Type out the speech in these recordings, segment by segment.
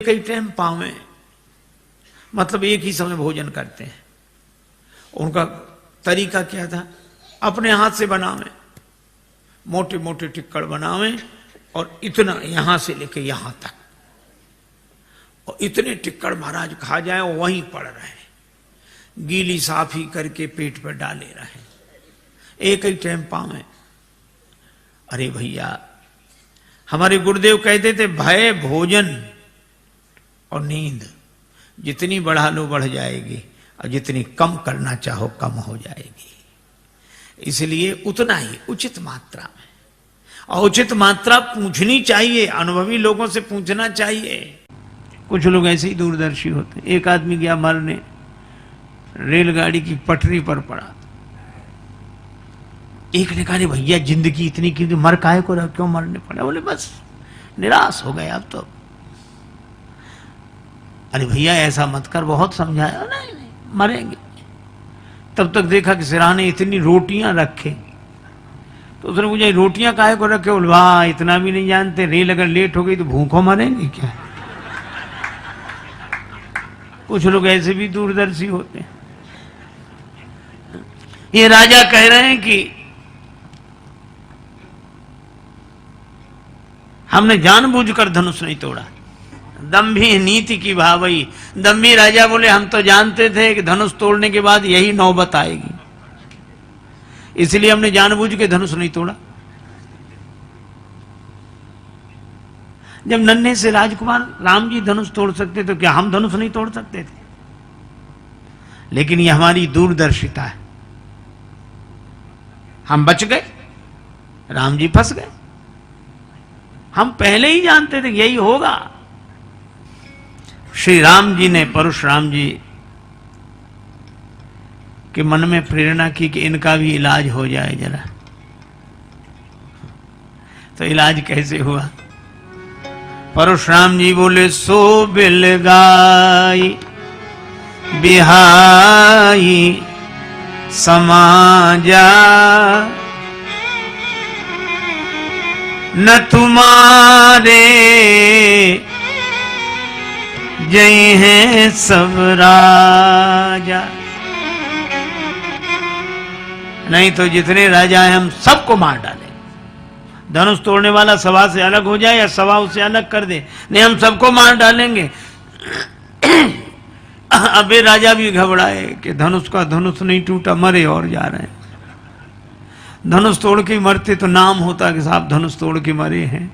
एक ही टाइम पावे, मतलब एक ही समय भोजन करते हैं। उनका तरीका क्या था, अपने हाथ से बनावे, मोटे मोटे टिक्कड़ बनावे और इतना यहां से लेके यहां तक, और इतने टिक्कड़ महाराज खा जाए और वहीं पड़ रहे, गीली साफी करके पेट पर डाले रहे, एक ही टाइम पावे। अरे भैया, हमारे गुरुदेव कहते थे भय, भोजन और नींद जितनी बढ़ा लो बढ़ जाएगी, और जितनी कम करना चाहो कम हो जाएगी। इसलिए उतना ही उचित मात्रा में, और उचित मात्रा पूछनी चाहिए, अनुभवी लोगों से पूछना चाहिए। कुछ लोग ऐसे ही दूरदर्शी होते। एक आदमी गया मरने, रेलगाड़ी की पटरी पर पड़ा। एक ने कहा भैया जिंदगी इतनी क्यों, मर काहे को रहा, क्यों मरने पड़ा? बोले बस निराश हो गए अब तो। अरे भैया ऐसा मत कर, बहुत समझाया। नहीं मरेंगे। तब तक देखा कि सिराने इतनी रोटियां रखे, तो उसने पूछा रोटियां काहे को रखे? बोले वाह इतना भी नहीं जानते, रेल अगर लेट हो गई तो भूखों मरेंगे क्या? कुछ लोग ऐसे भी दूरदर्शी होते हैं। ये राजा कह रहे हैं कि हमने जानबूझकर धनुष नहीं तोड़ा, दंभी नीति की भावई। दंभी राजा बोले हम तो जानते थे कि धनुष तोड़ने के बाद यही नौबत आएगी, इसलिए हमने जानबूझ के धनुष नहीं तोड़ा। जब नन्हे से राजकुमार राम जी धनुष तोड़ सकते तो क्या हम धनुष नहीं तोड़ सकते थे? लेकिन यह हमारी दूरदर्शिता है। हम बच गए, राम जी फंस गए। हम पहले ही जानते थे यही होगा। श्री राम जी ने परशुराम जी के मन में प्रेरणा की कि इनका भी इलाज हो जाए जरा। तो इलाज कैसे हुआ? परशुराम जी बोले सो बिलगाई बिहाई समाजा, न तुम्हारे जय हैं सब राजा। नहीं तो जितने राजा हैं हम सबको मार डालें। धनुष तोड़ने वाला सभा से अलग हो जाए या सभा उसे अलग कर दे, नहीं हम सबको मार डालेंगे। अबे राजा भी घबराए कि धनुष का धनुष नहीं टूटा, मरे और जा रहे हैं। धनुष तोड़ के मरते तो नाम होता कि साहब धनुष तोड़ के मरे हैं।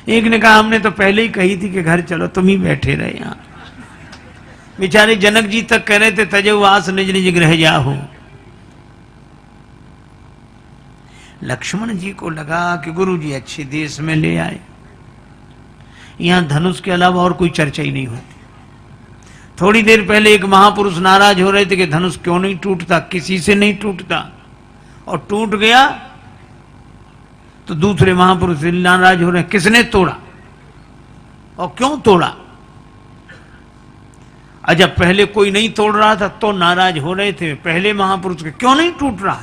एक ने कहा हमने तो पहले ही कही थी कि घर चलो, तुम ही बैठे रहे यहां। बेचारे जनक जी तक कह रहे थे तजवास निज निज गृह जाहो। लक्ष्मण जी को लगा कि गुरु जी अच्छे देश में ले आए, यहां धनुष के अलावा और कोई चर्चा ही नहीं होती। थोड़ी देर पहले एक महापुरुष नाराज हो रहे थे कि धनुष क्यों नहीं टूटता, किसी से नहीं टूटता, और टूट गया तो दूसरे महापुरुष नाराज हो रहे हैं किसने तोड़ा और क्यों तोड़ा। जब पहले कोई नहीं तोड़ रहा था तो नाराज हो रहे थे पहले महापुरुष के, क्यों नहीं टूट रहा,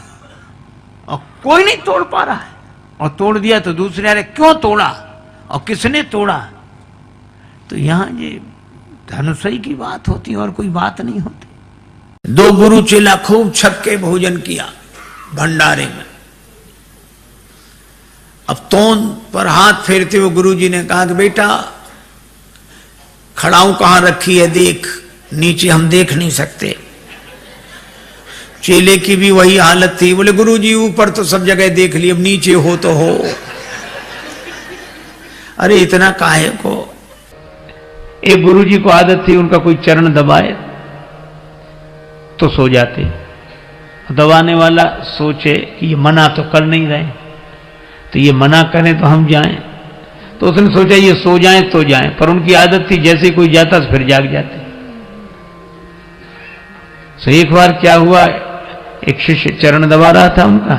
और कोई नहीं तोड़ पा रहा है, और तोड़ दिया तो दूसरे अरे क्यों तोड़ा और किसने तोड़ा। तो यहां ये धनुषई की बात होती और कोई बात नहीं होती। दो गुरु चेला खूब छक के भोजन किया भंडारे में। अब तोन पर हाथ फेरते हुए गुरुजी ने कहा कि बेटा खड़ाऊ कहां रखी है देख, नीचे हम देख नहीं सकते। चेले की भी वही हालत थी। बोले गुरुजी ऊपर तो सब जगह देख ली, अब नीचे हो तो हो। अरे इतना काहे को। एक गुरुजी को आदत थी उनका कोई चरण दबाए तो सो जाते। दबाने वाला सोचे कि ये मना तो कर नहीं रहे, तो ये मना करें तो हम जाएं, तो उसने सोचा ये सो जाएं तो जाएं, पर उनकी आदत थी जैसे कोई जाता तो फिर जाग जाते। तो एक बार क्या हुआ, एक शिष्य चरण दबा रहा था उनका,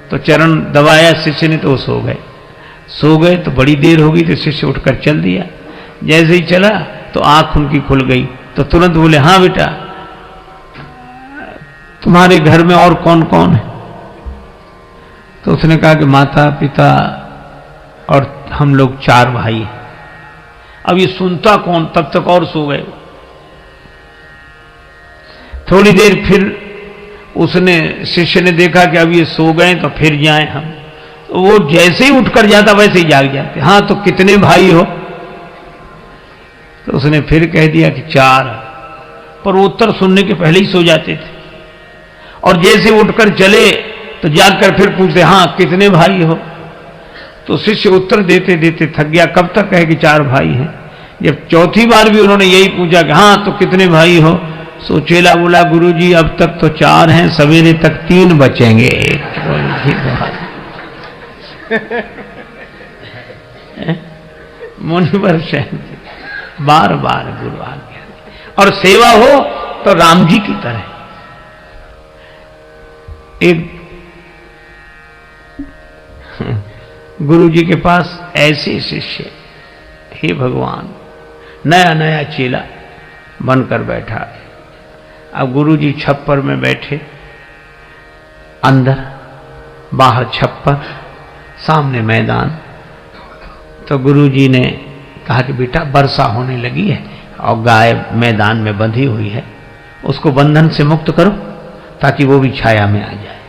तो चरण दबाया शिष्य ने तो वो सो गए तो बड़ी देर हो गई तो शिष्य उठकर चल दिया। जैसे ही चला तो आंख उनकी खुल गई, तो तुरंत बोले हाँ बेटा तुम्हारे घर में और कौन कौन है। तो उसने कहा कि माता पिता और हम लोग 4 भाई हैं। अब ये सुनता कौन, तब तक और सो गए। थोड़ी देर फिर उसने, शिष्य ने देखा कि अब ये सो गए तो फिर जाएं हम। तो वो जैसे ही उठकर जाता वैसे ही जाग जाते। हाँ तो कितने भाई हो? तो उसने फिर कह दिया कि 4, पर वो उत्तर सुनने के पहले ही सो जाते थे। और जैसे उठकर चले तो जाकर फिर पूछते, हाँ कितने भाई हो? तो शिष्य उत्तर देते देते थक गया, कब तक कहे कि 4 भाई हैं। जब चौथी बार भी उन्होंने यही पूछा कि हाँ तो कितने भाई हो, सो चेला बोला, गुरुजी अब तक तो 4 हैं, सवेरे तक 3 बचेंगे। मुनिवर शयन बार बार गुरु आज्ञा, और सेवा हो तो राम जी की तरह। एक गुरु जी के पास ऐसे शिष्य, हे भगवान, नया नया चेला बनकर बैठा। अब गुरु जी छप्पर में बैठे, अंदर बाहर छप्पर, सामने मैदान। तो गुरु जी ने कहा कि बेटा वर्षा होने लगी है और गाय मैदान में बंधी हुई है, उसको बंधन से मुक्त करो ताकि वो भी छाया में आ जाए।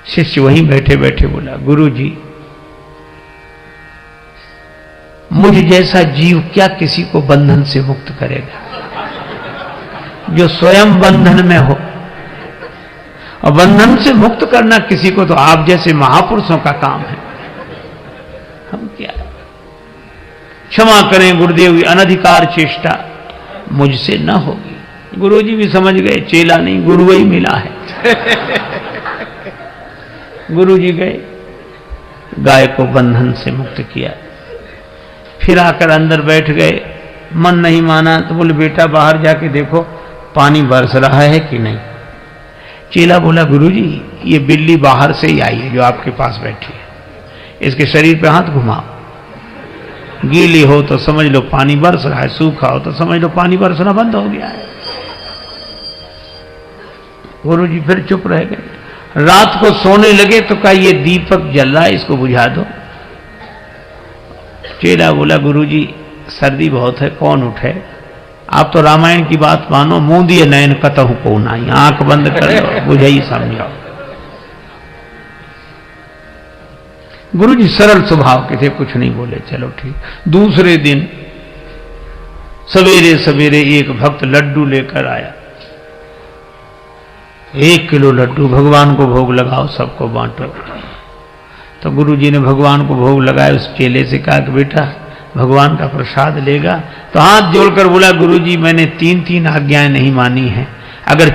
शिष्य वहीं बैठे बैठे बोला, गुरु जी मुझ जैसा जीव क्या किसी को बंधन से मुक्त करेगा, जो स्वयं बंधन में हो। और बंधन से मुक्त करना किसी को तो आप जैसे महापुरुषों का काम है, हम क्या। क्षमा करें गुरुदेव, अनधिकार चेष्टा मुझसे न होगी। गुरुजी भी समझ गए चेला नहीं गुरु ही मिला है। गुरुजी गए, गाय को बंधन से मुक्त किया, फिर आकर अंदर बैठ गए। मन नहीं माना तो बोले, बेटा बाहर जाके देखो पानी बरस रहा है कि नहीं। चेला बोला, गुरुजी ये बिल्ली बाहर से ही आई है जो आपके पास बैठी है, इसके शरीर पे हाथ घुमाओ, गीली हो तो समझ लो पानी बरस रहा है, सूखा हो तो समझ लो पानी बरसना बंद हो गया है। गुरुजी फिर चुप रह गए। रात को सोने लगे तो कहा ये दीपक जल रहा है, इसको बुझा दो। चेला बोला, गुरुजी सर्दी बहुत है, कौन उठे, आप तो रामायण की बात मानो, मुंह दिए नयन कतहु को नाई, आंख बंद कर लो, बुझाई समझाओ। गुरुजी सरल स्वभाव के थे, कुछ नहीं बोले, चलो ठीक। दूसरे दिन सवेरे सवेरे एक भक्त लड्डू लेकर आया, 1 किलो लड्डू, भगवान को भोग लगाओ, सबको बांटो। तो गुरुजी ने भगवान को भोग लगाया। उस चेले से कहा कि बेटा भगवान का प्रसाद लेगा? तो हाथ जोड़कर बोला, गुरुजी मैंने 3 आज्ञाएं नहीं मानी हैं, अगर